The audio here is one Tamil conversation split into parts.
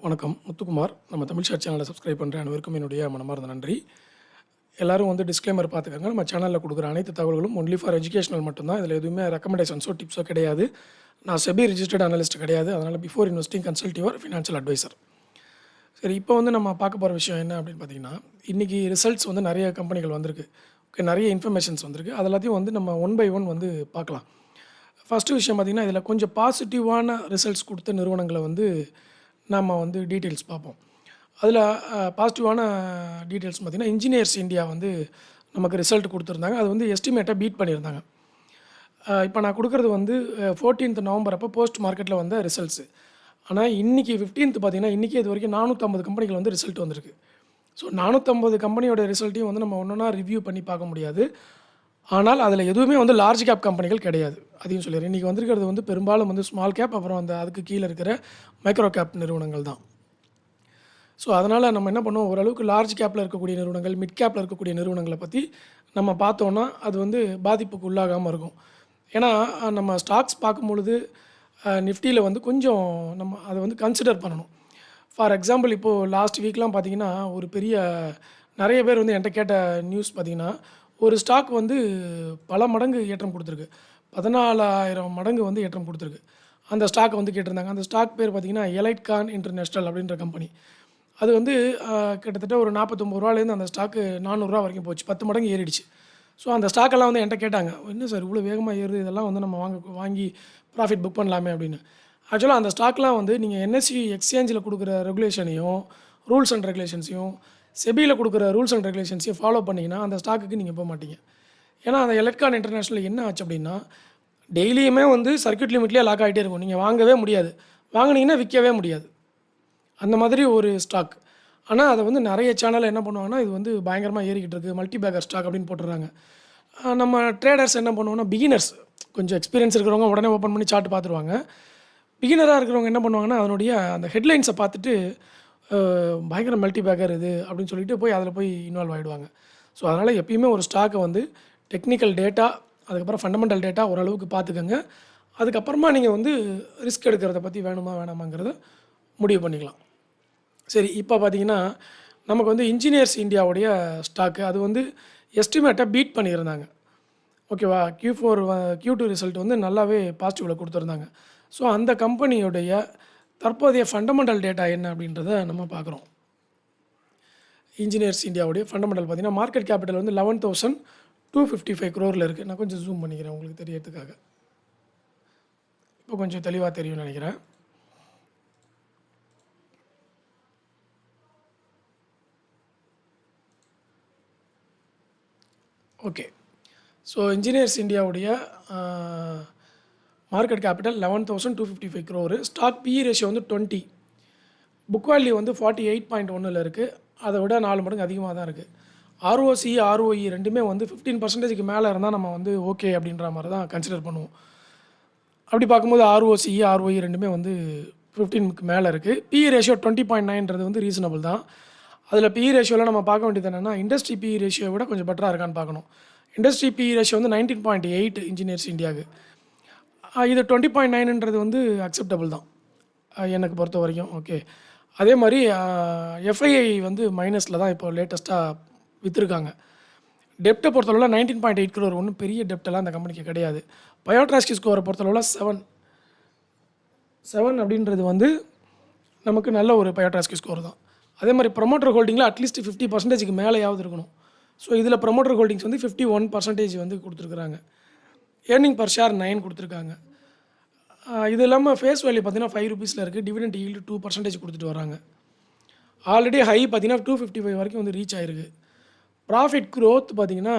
வணக்கம். முத்துக்குமார். நம்ம தமிழ் ஷாட் சேனலை சப்ஸ்கிரைப் பண்ணுற அனைவருக்கும் என்னுடைய மனமார்ந்த நன்றி. எல்லாரும் வந்து டிஸ்க்ளைமர் பார்த்துக்கங்க. நம்ம சேனலில் கொடுக்குற அனைத்து தகவல்களும் ஒன்லி ஃபார் எஜுகேஷனல் மட்டும்தான். இதில் எதுவுமே ரெக்கமெண்டேஷன்ஸோ டிப்ஸோ கிடையாது. நான் செபி ரிஜிஸ்டர்ட் அனலிஸ்ட் கிடையாது. அதனால் before investing consult your financial advisor. சரி, இப்போ வந்து நம்ம பார்க்க போகிற விஷயம் என்ன அப்படின்னு பார்த்தீங்கன்னா, இன்றைக்கி ரிசல்ட்ஸ் வந்து நிறைய கம்பெனிகள் வந்திருக்கு. ஓகே, நிறைய இன்ஃபர்மேஷன்ஸ் வந்திருக்கு. அது எல்லாத்தையும் வந்து நம்ம ஒன் பை ஒன் வந்து பார்க்கலாம். ஃபஸ்ட்டு விஷயம் பார்த்திங்கன்னா, இதில் கொஞ்சம் பாசிட்டிவான ரிசல்ட்ஸ் கொடுத்த நிறுவனங்களை வந்து நம்ம வந்து டீட்டெயில்ஸ் பார்ப்போம். அதில் பாசிட்டிவான டீட்டெயில்ஸ் பார்த்திங்கன்னா, இன்ஜினியர்ஸ் இந்தியா வந்து நமக்கு ரிசல்ட் கொடுத்துருந்தாங்க. அது வந்து எஸ்டிமேட்டை பீட் பண்ணியிருந்தாங்க. இப்போ நான் கொடுக்குறது வந்து 14th நவம்பர் அப்போ போஸ்ட் மார்க்கெட்டில் வந்த ரிசல்ட்ஸு. ஆனால் இன்றைக்கி 15th பார்த்திங்கன்னா, இன்றைக்கி இது வரைக்கும் 450 கம்பெனிகள் வந்து ரிசல்ட் வந்திருக்கு. ஸோ 450 கம்பெனியோட ரிசல்ட்டையும் வந்து நம்ம ஒன்றா ரிவ்யூ பண்ணி பார்க்க முடியாது. ஆனால் அதில் எதுவுமே வந்து லார்ஜ் கேப் கம்பெனிகள் கிடையாது. அதையும் சொல்லிடுறேன். இன்றைக்கி வந்திருக்கிறது வந்து பெரும்பாலும் வந்து ஸ்மால் கேப், அப்புறம் அந்த அதுக்கு கீழே இருக்கிற மைக்ரோ கேப் நிறுவனங்கள் தான். ஸோ அதனால் நம்ம என்ன பண்ணுவோம், ஓரளவுக்கு லார்ஜ் கேப்பில் இருக்கக்கூடிய நிறுவனங்கள், மிட் கேப்பில் இருக்கக்கூடிய நிறுவனங்களை பற்றி நம்ம பார்த்தோன்னா அது வந்து பாதிப்புக்கு உள்ளாகாமல் இருக்கும். ஏன்னா நம்ம ஸ்டாக்ஸ் பார்க்கும்பொழுது நிஃப்டியில் வந்து கொஞ்சம் நம்ம அதை வந்து கன்சிடர் பண்ணணும். ஃபார் எக்ஸாம்பிள், இப்போது லாஸ்ட் வீக்லாம் பார்த்திங்கன்னா, ஒரு பெரிய நிறைய பேர் வந்து என்கிட்ட கேட்ட நியூஸ் பார்த்திங்கன்னா, ஒரு ஸ்டாக் வந்து பல மடங்கு ஏற்றம் கொடுத்துருக்கு. 14,000 மடங்கு வந்து ஏற்றம் கொடுத்துருக்கு. அந்த ஸ்டாக்கை வந்து கேட்டிருந்தாங்க. அந்த ஸ்டாக் பேர் பார்த்திங்கன்னா எலைட்கான் இன்டர்நேஷ்னல் அப்படின்ற கம்பெனி. அது வந்து கிட்டத்தட்ட ஒரு 49 ரூபாலேருந்து அந்த ஸ்டாக்கு 400 ரூபா வரைக்கும் போச்சு. 10 மடங்கு ஏறிடுச்சு. ஸோ அந்த ஸ்டாக்கெல்லாம் வந்து என்கிட்ட கேட்டாங்க, என்ன சார் இவ்வளோ வேகமாக ஏறுது, இதெல்லாம் வந்து நம்ம வாங்கி ப்ராஃபிட் புக் பண்ணலாமே அப்படின்னு. ஆக்சுவலாக அந்த ஸ்டாக்லாம் வந்து நீங்கள் என்எஸ்சி எக்ஸ்சேஞ்சில் கொடுக்குற ரெகுலேஷனையும் ரூல்ஸ் அண்ட் ரெகுலேஷன்ஸையும் செபியில் கொடுக்குற ரூல்ஸ் அண்ட் ரெகுலேஷன்ஸையும் ஃபாலோ பண்ணிங்கன்னா அந்த ஸ்டாக்குக்கு நீங்கள் போக மாட்டீங்க. ஏன்னா அந்த எலக்ட்ரான் இன்டர்நேஷ்னல் என்ன ஆச்சு அப்படின்னா, டெய்லியுமே வந்து சர்க்யூட் லிமிட்லேயே லாக் ஆகிட்டே இருக்கும். நீங்கள் வாங்கவே முடியாது, வாங்கினீங்கன்னா விற்கவே முடியாது. அந்த மாதிரி ஒரு ஸ்டாக். ஆனால் அதை வந்து நிறைய சேனலில் என்ன பண்ணுவாங்கன்னா, இது வந்து பயங்கரமாக ஏறிக்கிட்டு இருக்குது, மல்டி பேக்கர் ஸ்டாக் அப்படின்னு போட்டுடுறாங்க. நம்ம ட்ரேடர்ஸ் என்ன பண்ணுவோன்னா, பிகினர்ஸ் கொஞ்சம் எக்ஸ்பீரியன்ஸ் இருக்கிறவங்க உடனே ஓப்பன் பண்ணி சார்ட் பார்த்துருவாங்க. பிகினராக இருக்கிறவங்க என்ன பண்ணுவாங்கன்னா, அதனுடைய அந்த ஹெட்லைன்ஸை பார்த்துட்டு பயங்கர மல்டி பேக்கர் இது அப்படின்னு சொல்லிட்டு போய் அதில் போய் இன்வால்வ் ஆகிடுவாங்க. ஸோ அதனால் எப்பயுமே ஒரு ஸ்டாக்கை வந்து டெக்னிக்கல் டேட்டா, அதுக்கப்புறம் ஃபண்டமெண்டல் டேட்டா ஓரளவுக்கு பார்த்துக்கோங்க. அதுக்கப்புறமா நீங்கள் வந்து ரிஸ்க் எடுக்கிறத பற்றி வேணுமா வேணாமாங்கிறத முடிவு பண்ணிக்கலாம். சரி, இப்போ பார்த்தீங்கன்னா நமக்கு வந்து இன்ஜினியர்ஸ் இந்தியாவுடைய ஸ்டாக்கு அது வந்து எஸ்டிமேட்டை பீட் பண்ணியிருந்தாங்க. ஓகேவா, Q2 ரிசல்ட் வந்து நல்லாவே பாசிட்டிவில் கொடுத்துருந்தாங்க. ஸோ அந்த கம்பெனியுடைய தற்போதைய ஃபண்டமெண்டல் டேட்டா என்ன அப்படின்றத நம்ம பார்க்குறோம். இன்ஜினியர்ஸ் இந்தியாவுடைய ஃபண்டமெண்டல் பார்த்திங்கன்னா, மார்க்கெட் கேபிட்டல் வந்து 11,255 crore இருக்குது. நான் கொஞ்சம் ஜூம் பண்ணிக்கிறேன் உங்களுக்கு தெரியறதுக்காக. இப்போ கொஞ்சம் தெளிவாக தெரியும்னு நினைக்கிறேன். ஓகே, ஸோ இன்ஜினியர்ஸ் இந்தியாவுடைய market capital 11,255 crore. Stock PE ratio வந்து 20. புக் வேல்யூ வந்து 48.1 இருக்குது. அதை விட 4 மடங்கு அதிகமாக தான் இருக்குது. ஆர்ஓசி ஆர்ஓஇ ரெண்டுமே வந்து 15% மேலே இருந்தால் நம்ம வந்து ஓகே அப்படின்ற மாதிரி தான் கன்சிடர் பண்ணுவோம். அப்படி பார்க்கும்போது ஆர்ஓசி ஆர்ஓஇ ரெண்டுமே வந்து 15க்கு மேலே இருக்குது. பிஇ ரேஷியோ 20.9ன்றது வந்து ரீசனபிள் தான். அதில் பிஇ ரேஷியோவில் நம்ம பார்க்க வேண்டியது என்னென்னா, இண்டஸ்ட்ரி பிஇ ரேஷியோ விட கொஞ்சம் பெட்டராக இருக்கான்னு பார்க்கணும். இண்டஸ்ட்ரி பிஇ ரேஷியோ வந்து 19.8 இன்ஜினியர்ஸ் இந்தியாவுக்கு. இது 20.9ன்றது வந்து அக்செப்டபிள் தான் எனக்கு பொறுத்த வரைக்கும். ஓகே, அதே மாதிரி எஃப்ஐஐ வந்து மைனஸில் தான் இப்போ லேட்டஸ்ட்டாக விற்றுருக்காங்க. டெப்ட்டை பொறுத்தளவில் 19.8 crore, ஒன்றும் பெரிய டெப்டெல்லாம் அந்த கம்பெனிக்கு கிடையாது. பயோட்ராஸ்கி ஸ்கோரை பொறுத்தளவில் 7 அப்படின்றது வந்து நமக்கு நல்ல ஒரு பயோட்ராஸ்கி ஸ்கோர் தான். அதே மாதிரி ப்ரொமோட்டர் ஹோல்டிங்கில் அட்லீஸ்ட் 50%க்கு மேலேயாவது இருக்கணும். ஸோ இதில் ப்ரொமோட்டர் ஹோல்டிங்ஸ் வந்து 51% வந்து கொடுத்துருக்குறாங்க. ஏர்னிங் பர் ஷேர் 9 கொடுத்துருக்காங்க. இது இல்லாமல் ஃபேஸ் வேல்யூ பார்த்தீங்கன்னா 5 rupeesல இருக்குது. டிவிடெண்ட் ஈல்டு 2% கொடுத்துட்டு வராங்க. ஆல்ரெடி ஹை பார்த்தீங்கன்னா 255 வரைக்கும் வந்து ரீச் ஆகிருக்கு. ப்ராஃபிட் க்ரோத் பார்த்திங்கன்னா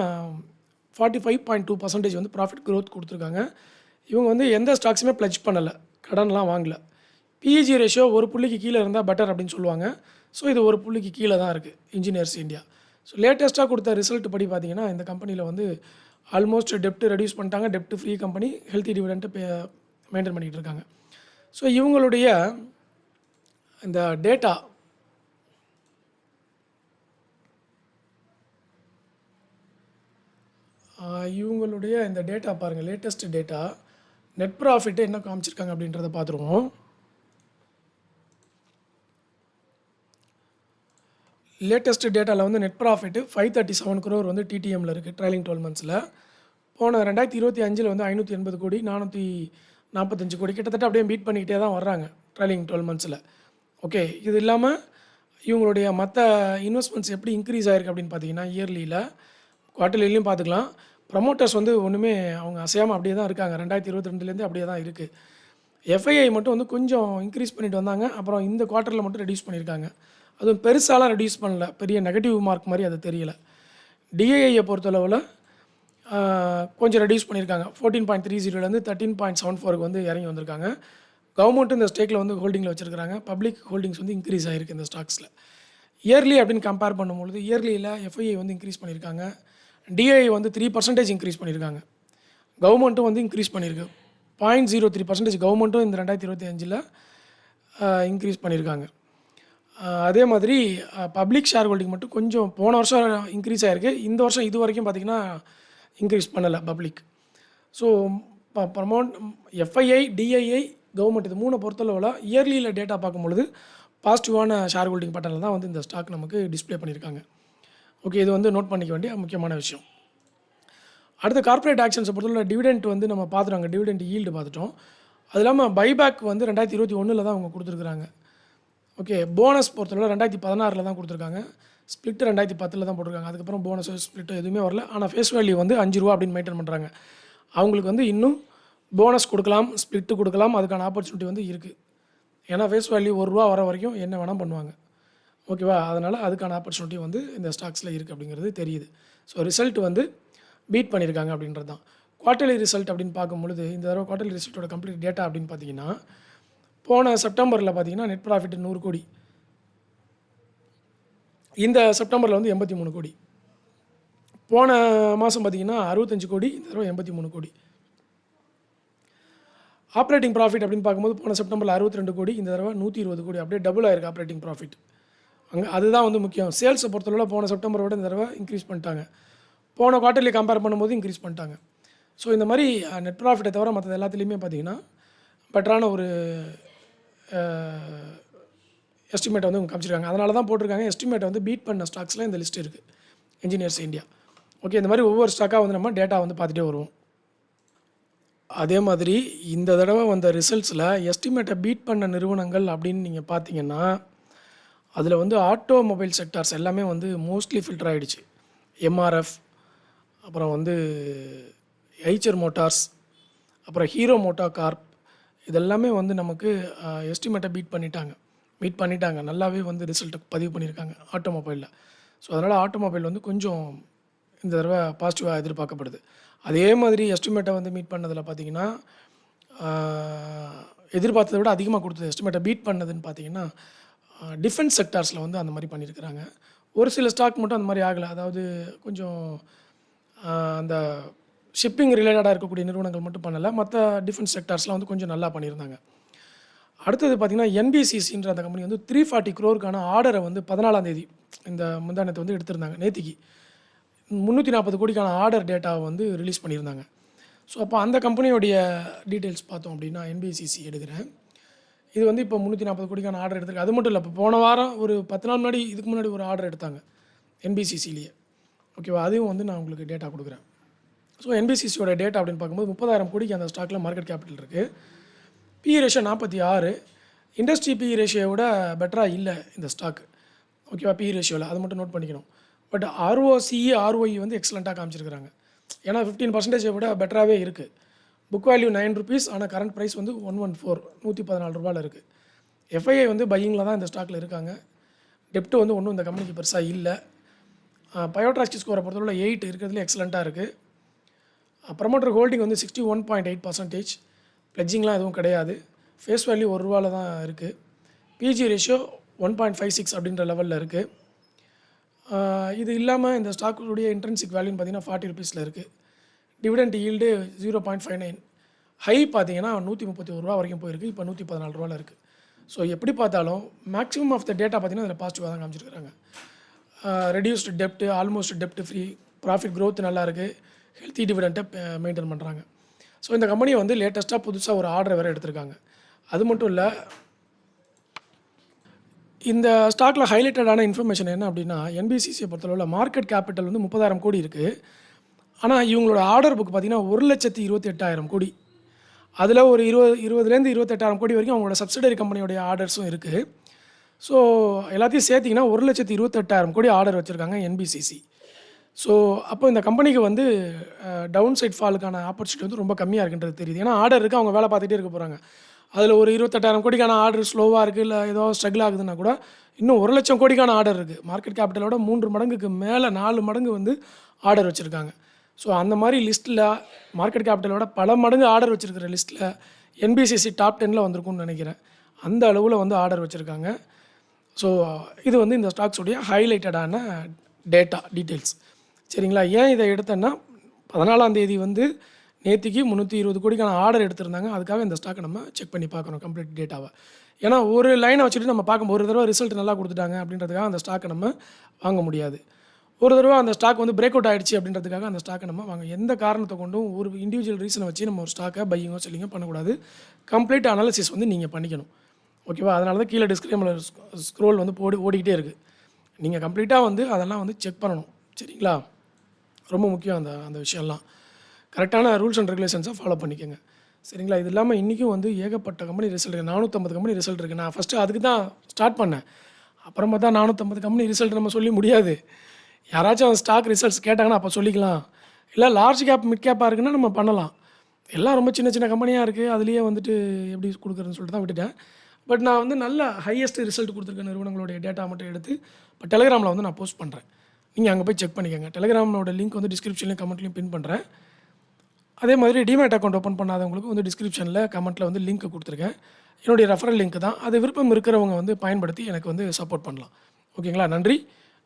45.2% வந்து ப்ராஃபிட் க்ரோத் கொடுத்துருக்காங்க. இவங்க வந்து எந்த ஸ்டாக்ஸுமே ப்ளட்ஜ் பண்ணலை, கடன்லாம் வாங்கலை. பிஇஜி ரேஷியோ ஒரு புள்ளிக்கு கீழே இருந்தால் பெட்டர் அப்படின்னு சொல்லுவாங்க. ஸோ இது ஒரு புள்ளிக்கு கீழே தான் இருக்குது இன்ஜினியர்ஸ் இந்தியா. ஸோ லேட்டஸ்ட்டாக கொடுத்த ரிசல்ட் படி பார்த்திங்கன்னா, இந்த கம்பெனியில் வந்து ஆல்மோஸ்ட் டெப்ட் ரெடியூஸ் பண்ணிட்டாங்க. டெப்ட் free company, healthy dividend maintain பண்ணிகிட்டு இருக்காங்க. ஸோ இவங்களுடைய இந்த டேட்டா பாருங்கள், லேட்டஸ்ட் டேட்டா நெட் ப்ராஃபிட்டு என்ன காமிச்சிருக்காங்க அப்படின்றத பார்த்துருவோம். லேட்டஸ்ட் டேட்டாவில் வந்து நெட் ப்ராஃபிட் 537 crore வந்து டிடிஎம்மில் இருக்குது ட்ரைலிங் 12 monthsல. போன 2025 வந்து 580 கோடி 445 கோடி கிட்டத்தட்ட அப்படியே பீட் பண்ணிக்கிட்டே தான் வர்றாங்க ட்ரைலிங் 12 monthsல. ஓகே, இது இல்லாமல் இவங்களுடைய மற்ற இன்வெஸ்ட்மெண்ட்ஸ் எப்படி இன்க்ரீஸ் ஆகிருக்கு அப்படின்னு பார்த்தீங்கன்னா இயர்லியில் குவார்ட்டர்லிலையும் பார்த்துக்கலாம். ப்ரமோட்டர்ஸ் வந்து ஒன்றுமே அவங்க அசையாமல் அப்படியே தான் இருக்காங்க. 2022 அப்படியே தான் இருக்குது. எஃப்ஐஐ மட்டும் வந்து கொஞ்சம் இன்க்ரீஸ் பண்ணிட்டு வந்தாங்க. அப்புறம் இந்த குவார்ட்டரில் மட்டும் ரெடியூஸ் பண்ணியிருக்காங்க. அதுவும் பெருசாலாம் ரெடியூஸ் பண்ணல, பெரிய நெகட்டிவ் மார்க் மாதிரி அது தெரியல. டிஐஐயை பொறுத்தளவில் கொஞ்சம் ரெடியூஸ் பண்ணியிருக்காங்க. 14.30 13.74 வந்து இறங்கி வந்திருக்காங்க. கவர்மெண்ட்டும் இந்த ஸ்டேக்கில் வந்து ஹோல்டிங்கில் வச்சுருக்காங்க. பப்ளிக் ஹோல்டிங்ஸ் வந்து இன்க்ரீஸ் ஆகிருக்கு இந்த ஸ்டாக்ஸில். இயர்லி அப்படின்னு கம்பேர் பண்ணும்பொழுது இயர்லியில் எஃப்ஐஐ வந்து இன்க்ரீஸ் பண்ணியிருக்காங்க. டிஐஐ வந்து 3% இன்க்ரீஸ் பண்ணியிருக்காங்க. கவர்மெண்ட்டும் வந்து இன்க்ரீஸ் பண்ணியிருக்கு. 0.03% கவர்மெண்ட்டும் இந்த 2025 இன்க்ரீஸ் பண்ணியிருக்காங்க. அதே மாதிரி பப்ளிக் ஷேர் ஹோல்டிங் மட்டும் கொஞ்சம் போன வருஷம் இன்க்ரீஸ் ஆகிருக்கு. இந்த வருஷம் இது வரைக்கும் பார்த்திங்கன்னா இன்க்ரீஸ் பண்ணலை public. So promote FII DII government இது 3 பொறுத்தளவில் இயர்லியில் டேட்டா பார்க்கும்பொழுது பாசிட்டிவான ஷேர் ஹோல்டிங் பேட்டர்னில் தான் வந்து இந்த ஸ்டாக் நமக்கு டிஸ்ப்ளே பண்ணியிருக்காங்க. ஓகே, இது வந்து நோட் பண்ணிக்க வேண்டிய முக்கியமான விஷயம். அடுத்த கார்ப்பரேட் ஆக்ஷன்ஸை பொறுத்தவரை டிவிடெண்ட் வந்து நம்ம பார்த்துட்டோங்க. டிவிடெண்ட் ஈல்டு பார்த்துட்டோம். அது இல்லாமல் பைபேக் வந்து 2021 தான் அவங்க கொடுத்துருக்குறாங்க. ஓகே, போனஸ் பொறுத்தவரை 2016 தான் கொடுத்துருக்காங்க. ஸ்ப்ளிட்டு 2010 தான் போட்டிருக்காங்க. அதுக்கப்புறம் போனஸ் ஸ்ப்ளிட்டு எதுவுமே வரல. ஆனால் ஃபேஸ் வேல்யூ வந்து 5 ரூபா அப்படின்னு மெயின்டைன் பண்ணுறாங்க. அவங்களுக்கு வந்து இன்னும் போனஸ் கொடுக்கலாம், ஸ்ப்ளிட்டு கொடுக்கலாம், அதுக்கான ஆப்பர்ச்சுனிட்டி வந்து இருக்குது. ஏன்னா ஃபேஸ் வேல்யூ 1 ரூபா வர வரைக்கும் என்ன வேணால் பண்ணுவாங்க. ஓகேவா, அதனால் அதுக்கான ஆப்பர்ச்சுனிட்டி வந்து இந்த ஸ்டாக்ஸில் இருக்குது அப்படிங்கிறது தெரியுது. ஸோ ரிசல்ட் வந்து பீட் பண்ணியிருக்காங்க அப்படின்றது தான். குவார்ட்டர்லி ரிசல்ட் அப்படின்னு பார்க்கும்பொழுது இந்த தடவை குவார்ட்டர்லி ரிசல்ட்டோட கம்ப்ளீட் டேட்டா அப்படின்னு பார்த்தீங்கன்னா போன செப்டம்பரில் பார்த்தீங்கன்னா நெட் ப்ராஃபிட் 100 கோடி, இந்த செப்டம்பரில் வந்து 83 கோடி. போன மாதம் பார்த்தீங்கன்னா 65 கோடி, இந்த தடவை 83 கோடி. ஆப்ரேட்டிங் ப்ராஃபிட் அப்படின்னு பார்க்கும்போது போன செப்டம்பரில் 62 கோடி, இந்த தடவை 120 கோடி, அப்படியே டபுள் ஆயிருக்கு ஆப்ரேட்டிங் ப்ராஃபிட். அதுதான் வந்து முக்கியம். சேல்ஸை பொறுத்தளவில் போன செப்டம்பரோட இந்த தடவை இன்க்ரீஸ் பண்ணிட்டாங்க. போன குவார்ட்டர்லி கம்பேர் பண்ணும்போது இன்க்ரீஸ் பண்ணிட்டாங்க. ஸோ இந்த மாதிரி நெட் ப்ராஃபிட்டை தவிர மற்றது எல்லாத்துலேயுமே பார்த்தீங்கன்னா பெட்டரான ஒரு எஸ்டிமேட்டை வந்து அவங்க காமிச்சிருக்காங்க. அதனால தான் போட்டிருக்காங்க எஸ்டிமேட்டை வந்து பீட் பண்ண ஸ்டாக்ஸில் இந்த லிஸ்ட் இருக்குது இன்ஜினியர்ஸ் இந்தியா. ஓகே, இந்த மாதிரி ஒவ்வொரு ஸ்டாக்காக வந்து நம்ம டேட்டா வந்து பார்த்துட்டே வருவோம். அதே மாதிரி இந்த தடவை வந்த ரிசல்ட்ஸில் எஸ்டிமேட்டை பீட் பண்ண நிறுவனங்கள் அப்படின்னு நீங்கள் பார்த்தீங்கன்னா அதில் வந்து ஆட்டோமொபைல் செக்டார்ஸ் எல்லாமே வந்து மோஸ்ட்லி ஃபில்டர் ஆகிடுச்சு. எம்ஆர்எஃப், அப்புறம் வந்து ஐச்சர் மோட்டார்ஸ், அப்புறம் ஹீரோ மோட்டோ கார்ப், இதெல்லாமே வந்து நமக்கு எஸ்டிமேட்டை பீட் பண்ணிட்டாங்க. நல்லாவே வந்து ரிசல்ட்டை பதிவு பண்ணியிருக்காங்க ஆட்டோமொபைலில். ஸோ அதனால் ஆட்டோமொபைல் வந்து கொஞ்சம் இந்த தடவை பாசிட்டிவாக எதிர்பார்க்கப்படுது. அதே மாதிரி எஸ்டிமேட்டை வந்து மீட் பண்ணதில் பார்த்திங்கன்னா எதிர்பார்த்ததை விட அதிகமாக கொடுத்தது எஸ்டிமேட்டை பீட் பண்ணதுன்னு பார்த்தீங்கன்னா டிஃபென்ஸ் செக்டார்ஸில் வந்து அந்த மாதிரி பண்ணியிருக்கிறாங்க. ஒரு சில ஸ்டாக் மட்டும் அந்த மாதிரி ஆகலை. அதாவது கொஞ்சம் அந்த ஷிப்பிங் ரிலேட்டடாக இருக்கக்கூடிய நிறுவனங்கள் மட்டும் பண்ணலை. மற்ற டிஃபென்ஸ் செக்டார்ஸ்லாம் வந்து கொஞ்சம் நல்லா பண்ணியிருந்தாங்க. அடுத்தது பார்த்திங்கன்னா என்பிசிசின்ற அந்த கம்பெனி வந்து 340 crore ஆர்டரை வந்து 14ஆம் தேதி இந்த முந்தானத்தை வந்து எடுத்திருந்தாங்க. நேத்திக்கு 340 கோடிக்கான ஆர்டர் டேட்டாவை வந்து ரிலீஸ் பண்ணியிருந்தாங்க. ஸோ அப்போ அந்த கம்பெனியோடைய டீட்டெயில்ஸ் பார்த்தோம் அப்படின்னா என்பிசிசி எடுக்கிறேன். இது வந்து இப்போ 340 கோடிக்கான ஆர்டர் எடுத்திருக்கு. அது மட்டும் இல்லை, இப்போ போன வாரம் ஒரு 10 நாள் முன்னாடி இதுக்கு முன்னாடி ஒரு ஆர்டர் எடுத்தாங்க என்பிசிசிலேயே. ஓகேவா, அதையும் வந்து நான் உங்களுக்கு டேட்டா கொடுக்குறேன். ஸோ என்பிசிசியோட டேட்டா அப்படின்னு பார்க்கும்போது 30,000 கோடிக்கு அந்த ஸ்டாக்கில் மார்க்கெட் கேபிட்டல் இருக்குது. பிஇ ரேஷியோ 46, இண்டஸ்ட்ரி பிஇ ரேஷியோவை விட பெட்டராக இல்லை இந்த ஸ்டாக்கு. ஓகேவா, பிஇ ரேஷியோவில் அது மட்டும் நோட் பண்ணிக்கணும். பட் ஆர்ஓசிஇ ஆர்ஓஇ வந்து எக்ஸலண்ட்டாக காமிச்சிருக்கிறாங்க. ஏன்னா 15% விட பெட்டராகவே இருக்குது. புக் வேல்யூ 9 rupees, ஆனால் கரண்ட் ப்ரைஸ் வந்து 114 114 ரூபாயில் இருக்குது. எஃப்ஐஐ வந்து பையிங்கில் தான் இந்த ஸ்டாக்கில் இருக்காங்க. டெப்ட் வந்து ஒன்றும் இந்த கம்பெனிக்கு பெருசாக இல்லை. பயோட்ராஸ்கி ஸ்கோரை பொறுத்தவரை 8 இருக்கிறதுல எக்ஸலண்ட்டாக இருக்குது. ப்ரமோட்டர் ஹோல்டிங் வந்து 61.8%. ப்ளெட்ஜிங்லாம் எதுவும் கிடையாது. ஃபேஸ் வேல்யூ 1 ரூபாயில் தான் இருக்குது. பிஜி ரேஷியோ 1.56 அப்படின்ற லெவலில் இருக்குது. இது இல்லாமல் இந்த ஸ்டாக்குடைய இன்ட்ரென்சிக் வேல்யூன்னு பார்த்தீங்கன்னா 40 rupeesல இருக்குது. Dividend yield 0.59. ஹை பார்த்தீங்கன்னா 131 ரூபா வரைக்கும் போயிருக்கு. இப்போ 114 ரூபாயில் இருக்குது. ஸோ எப்படி பார்த்தாலும் மேக்ஸிமம் ஆஃப் த டேட்டா பார்த்தீங்கன்னா அதில் பாசிட்டிவாக தான் காமிச்சிருக்கிறாங்க. ரெடியூஸ்டு டெப்ட், ஆல்மோஸ்ட் டெப்ட் ஃப்ரீ, ப்ராஃபிட் க்ரோத் நல்லா இருக்குது, ஹெல்த்தி டிவிடெண்ட்டை மெயின்டைன் பண்ணுறாங்க. ஸோ இந்த கம்பெனி வந்து லேட்டஸ்ட்டாக புதுசாக ஒரு ஆர்டர் வேறு எடுத்திருக்காங்க. அது மட்டும் இல்லை, இந்த ஸ்டாக்ல ஹைலைட்டடான இன்ஃபர்மேஷன் என்ன அப்படின்னா, என்பிசிசியை பொறுத்தளவுல மார்க்கெட் கேபிட்டல் வந்து 30,000 கோடி இருக்குது. ஆனால் இவங்களோட ஆர்டர் புக் பார்த்தீங்கன்னா 1,28,000 கோடி. அதில் ஒரு 20லேருந்து 28,000 கோடி வரைக்கும் அவங்களோட சப்சிடரி கம்பெனியோடைய ஆர்டர்ஸும் இருக்குது. ஸோ எல்லாத்தையும் சேர்த்திங்கன்னா 1,28,000 கோடி ஆர்டர் வச்சுருக்காங்க என்பிசிசி. ஸோ அப்போ இந்த கம்பெனிக்கு வந்து டவுன் சைட் ஃபாலுக்கான ஆப்பர்ச்சுனிட்டி வந்து ரொம்ப கம்மியாக இருக்குன்றது தெரியுது. ஏன்னா ஆர்டர் இருக்குது, அவங்க வேலை பார்த்துட்டே இருக்க போகிறாங்க. அதில் ஒரு 28,000 கோடிக்கான ஆர்டர் ஸ்லோவாக இருக்குது, இல்லை ஏதோ ஸ்ட்ரகிள் ஆகுதுன்னா கூட இன்னும் 1,00,000 கோடிக்கான ஆர்டர் இருக்குது. மார்க்கெட் கேபிட்டலோட 3 மடங்குக்கு மேலே 4 மடங்கு வந்து ஆர்டர் வச்சுருக்காங்க. ஸோ அந்த மாதிரி லிஸ்ட்டில் மார்க்கெட் கேபிட்டலோட பல மடங்கு ஆர்டர் வச்சுருக்கிற லிஸ்ட்டில் என்பிசிசி டாப் 10ல் வந்திருக்கும்னு நினைக்கிறேன். அந்த அளவில் வந்து ஆர்டர் வச்சுருக்காங்க. ஸோ இது வந்து இந்த ஸ்டாக்ஸுடைய ஹைலைட்டடான டீட்டெயில்ஸ். சரிங்களா? ஏன் இதை எடுத்தேன்னா 14ஆம் தேதி வந்து நேற்றுக்கு 320 கோடிக்கான ஆர்டர் எடுத்திருந்தாங்க. அதுக்காக இந்த ஸ்டாக்கை நம்ம செக் பண்ணி பார்க்கணும் கம்ப்ளீட் டேட்டாவை. ஏன்னா ஒரு லைனை வச்சுட்டு நம்ம பார்க்கும்போது ஒரு தடவை ரிசல்ட் நல்லா கொடுத்துட்டாங்க அப்படின்றதுக்காக அந்த ஸ்டாக்கை நம்ம வாங்க முடியாது. ஒரு தடவை அந்த ஸ்டாக் வந்து பிரேக் அவுட் ஆகிடுச்சு அப்படின்றதுக்காக அந்த ஸ்டாக்கை நம்ம வாங்க எந்த காரணத்தை கொண்டும் ஒரு இண்டிவிஜுவல் ரீசனை வச்சு நம்ம ஒரு ஸ்டாக்கை பையிங்கோ செல்லிங்கோ பண்ணக்கூடாது. கம்ப்ளீட் அனாலிசிஸ் வந்து நீங்கள் பண்ணிக்கணும். ஓகேவா? அதனால தான் கீழே டிஸ்கிரிப்ஷனில் ஸ்க்ரோல் வந்து ஓடிக்கிட்டே இருக்குது. நீங்கள் கம்ப்ளீட்டாக வந்து அதெல்லாம் வந்து செக் பண்ணணும். சரிங்களா? ரொம்ப முக்கியம் அந்த விஷயம்லாம். கரெக்டான ரூல்ஸ் அண்ட் ரெகுலேஷன்ஸை ஃபாலோ பண்ணிக்கோங்க. சரிங்களா? இது இல்லாமல் இன்றைக்கும் வந்து ஏகப்பட்ட கம்பெனி ரிசல்ட் இருக்குது. 450 கம்பெனி ரிசல்ட் இருக்குது. நான் ஃபஸ்ட்டு அதுக்கு தான் ஸ்டார்ட் பண்ணேன். அப்புறமா தான் 450 கம்பெனி ரிசல்ட் நம்ம சொல்லி முடியாது. யாராச்சும் ஸ்டாக் ரிசல்ட்ஸ் கேட்டாங்கன்னா அப்போ சொல்லிக்கலாம். இல்லை லார்ஜ் கேப் மிட் கேப்பாக இருக்குன்னா நம்ம பண்ணலாம். எல்லாம் ரொம்ப சின்ன சின்ன கம்பெனியாக இருக்குது, அதுலேயே வந்துட்டு எப்படி கொடுக்குறதுன்னு சொல்லிட்டு தான் விட்டுட்டேன். பட் நான் வந்து நல்ல ஹையஸ்ட் ரிசல்ட் கொடுத்துருக்க நிறுவனங்களுடைய டேட்டா மட்டும் எடுத்து இப்போ டெலிகிராமில் வந்து நான் போஸ்ட் பண்ணுறேன். நீங்கள் அங்கே போய் செக் பண்ணிக்கோங்க. டெலிகிராமோட லிங்க் வந்து டிஸ்கிரிப்ஷன்லையும் கமெண்ட்லையும் பின் பண்ணுறேன். அதே மாதிரி டிமேட் அக்கௌண்ட் ஓப்பன் பண்ணாதவங்களுக்கு வந்து டிஸ்கிரிப்ஷனில் கமெண்ட்டில் வந்து லிங்க் கொடுத்துருக்கேன். என்னுடைய ரெஃபரல் லிங்க் தான். அது விருப்பம் இருக்கிறவங்க வந்து பயன்படுத்தி எனக்கு வந்து சப்போர்ட் பண்ணலாம். ஓகேங்களா? நன்றி,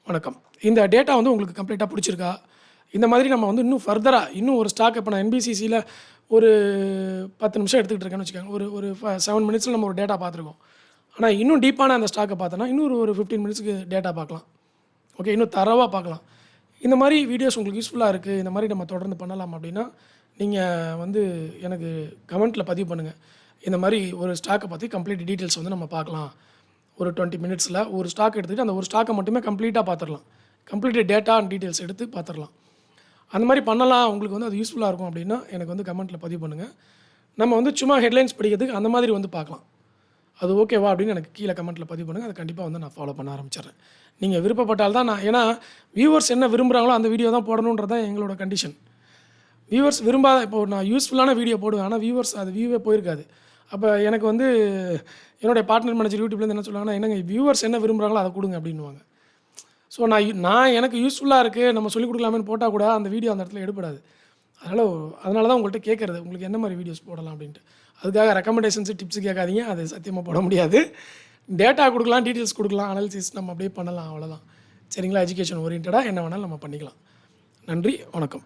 வணக்கம். இந்த டேட்டா வந்து உங்களுக்கு கம்ப்ளீட்டாக பிடிச்சிருக்கா? இந்த மாதிரி நம்ம வந்து இன்னும் ஃபர்தராக இன்னும் ஒரு ஸ்டாக் இப்போ நான் என்பிசிசியில் ஒரு 10 நிமிஷம் எடுத்துக்கிட்டு இருக்கேன்னு வச்சுக்கோங்க. ஒரு 7 மினிட்ஸில் நம்ம ஒரு டேட்டா பார்த்துருக்கோம். ஆனால் இன்னும் டீப்பான அந்த ஸ்டாக்கை பார்த்தோன்னா இன்னும் ஒரு 15 மினிட்ஸுக்கு டேட்டா பார்க்கலாம். ஓகே, இன்னும் தரவாக பார்க்கலாம். இந்த மாதிரி வீடியோஸ் உங்களுக்கு யூஸ்ஃபுல்லாக இருக்குது, இந்த மாதிரி நம்ம தொடர்ந்து பண்ணலாம் அப்படின்னா நீங்கள் வந்து எனக்கு கமெண்ட்டில் பதிவு பண்ணுங்கள். இந்த மாதிரி ஒரு ஸ்டாக்கை பற்றி கம்ப்ளீட் டீட்டெயில்ஸ் வந்து நம்ம பார்க்கலாம். ஒரு 20 மினிட்ஸில் ஒரு ஸ்டாக் எடுத்துக்கிட்டு அந்த ஒரு ஸ்டாக்கை மட்டுமே கம்ப்ளீட்டாக பார்த்துடலாம். கம்ப்ளீட் டேட்டா அண்ட் டீட்டெயில்ஸ் எடுத்து பார்த்துடலாம். அந்த மாதிரி பண்ணலாம். உங்களுக்கு வந்து அது யூஸ்ஃபுல்லாக இருக்கும் அப்படின்னா எனக்கு வந்து கமெண்ட்டில் பதிவு பண்ணுங்கள். நம்ம வந்து சும்மா ஹெட்லைன்ஸ் படிக்கிறதுக்கு அந்த மாதிரி வந்து பார்க்கலாம். அது ஓகேவா அப்படின்னு எனக்கு கீழே கமெண்ட்டில் பதிவு பண்ணுங்கள். அதை கண்டிப்பாக வந்து நான் ஃபாலோ பண்ண ஆரம்பிச்சிடுறேன். நீங்கள் விருப்பப்பட்டால் தான் ஏன்னா வியூவர்ஸ் என்ன விரும்புகிறாங்களோ அந்த வீடியோ தான் போடணுன்றது தான் எங்களோட கண்டிஷன். வியூவர்ஸ் விரும்பாத இப்போ நான் யூஸ்ஃபுல்லான வீடியோ போடுவேன், ஆனால் வியூவர்ஸ் அது வியூவே போயிருக்காது. அப்போ எனக்கு வந்து என்னுடைய பார்ட்னர் மேனேஜர் யூடியூப்லேருந்து என்ன சொல்லுவாங்கன்னா, என்னங்க வியூவர்ஸ் என்ன விரும்புகிறாங்களோ அதை கொடுங்க அப்படின்வாங்க. ஸோ நான் எனக்கு யூஸ்ஃபுல்லாக இருக்குது நம்ம சொல்லிக் கொடுக்கலாமேன்னு போட்டால் கூட அந்த வீடியோ அந்த இடத்துல எடுபடாது. அதனால தான் உங்கள்கிட்ட கேட்குறது, உங்களுக்கு என்ன மாதிரி வீடியோஸ் போடலாம் அப்படின்ட்டு. அதுக்காக ரெக்கமெண்டேஷன்ஸு டிப்ஸு கேட்காதீங்க, அது சத்தியமாக போட முடியாது. டேட்டா கொடுக்கலாம், டீட்டெயில்ஸ் கொடுக்கலாம், அனாலிசிஸ் நம்ம அப்படியே பண்ணலாம், அவ்வளோதான். சரிங்களா? எஜுகேஷன் ஓரியன்டாக என்ன வேணாலும் நம்ம பண்ணிக்கலாம். நன்றி, வணக்கம்.